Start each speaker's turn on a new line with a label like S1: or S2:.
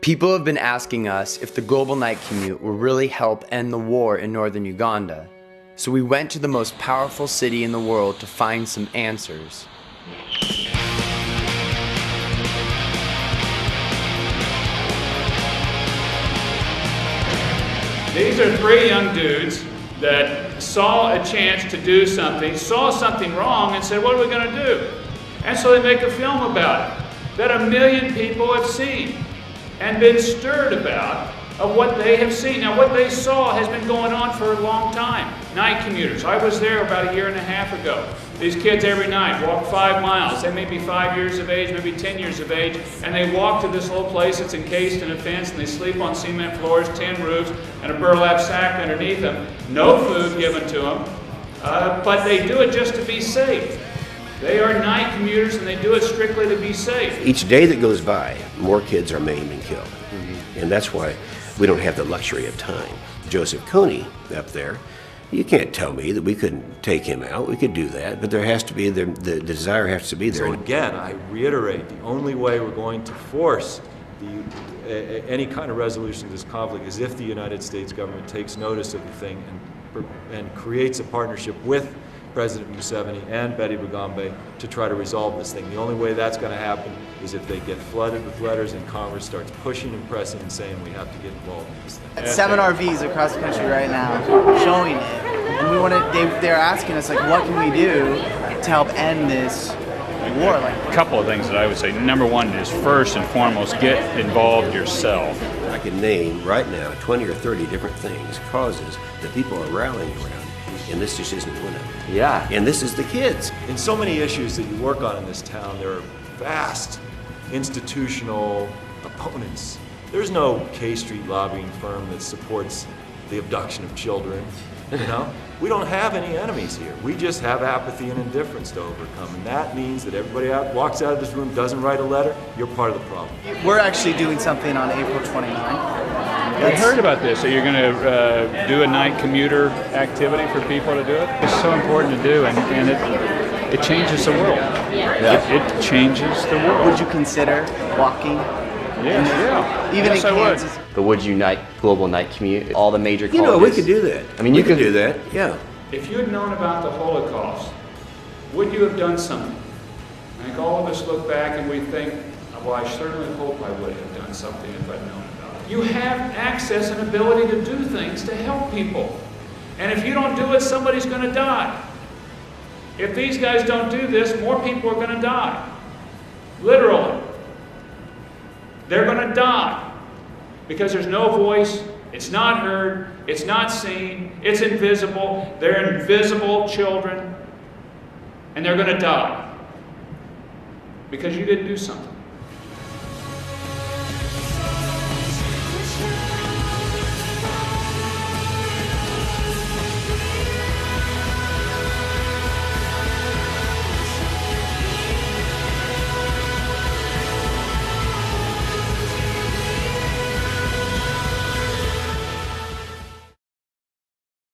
S1: People have been asking us if the Global Night Commute will really help end the war in northern Uganda. So we went to the most powerful city in the world to find some answers.
S2: These are three young dudes that saw a chance to do something, saw something wrong, and said, what are we going to do? And so they make a film about it that 1 million people have seen and been stirred about of what they have seen. Now, what they saw has been going on for a long time. Night commuters. I was there about 1.5 years ago. These kids every night walk 5 miles. They may be 5 years of age, maybe 10 years of age, and they walk to this little place that's encased in a fence, and they sleep on cement floors, tin roofs, and a burlap sack underneath them. No food given to them, but they do it just to be safe. They are night commuters, and they do it strictly to be safe.
S3: Each day that goes by, more kids are maimed and killed. And that's why we don't have the luxury of time. Joseph Kony up there, you can't tell me that we couldn't take him out. We could do that, but there has to be, the desire has to be there.
S4: So again, I reiterate, the only way we're going to force any kind of resolution to this conflict is if the United States government takes notice of the thing and creates a partnership with President Museveni and Betty Bugambe to try to resolve this thing. The only way that's going to happen is if they get flooded with letters and Congress starts pushing and pressing and saying we have to get involved in this thing.
S5: 7 RVs across the country right now showing it, and we want to. They're asking us like, what can we do to help end this war?
S6: A couple of things that I would say. Number one is first and foremost, get involved yourself.
S3: I can name right now 20 or 30 different things, causes that people are rallying around, and this just isn't one of them.
S1: Yeah.
S3: And this is the kids.
S4: In so many issues that you work on in this town, there are vast institutional opponents. There's no K Street lobbying firm that supports the abduction of children, you know? We don't have any enemies here. We just have apathy and indifference to overcome, and that means that everybody walks out of this room, doesn't write a letter, you're part of the problem.
S5: We're actually doing something on April 29th.
S6: I heard about this, that you're going to do a night commuter activity for people to do it. It's so important to do, and it changes the world. It changes the world.
S5: Would you consider walking?
S6: Yeah.
S5: Even
S6: yes,
S5: in
S6: I would.
S5: Kansas?
S1: But would you Global Night Commute all the major colleges?
S3: You know, we could do that.
S1: I mean,
S3: we
S1: you
S3: could
S1: could
S3: do that, yeah.
S2: If you had known about the Holocaust, would you have done something? I think all of us look back and we think, well, I certainly hope I would have done something if I'd known about it. You have access and ability to do things to help people. And if you don't do it, somebody's going to die. If these guys don't do this, more people are going to die. Literally. They're going to die because there's no voice, it's not heard, it's not seen, it's invisible. They're invisible children, and they're going to die because you didn't do something.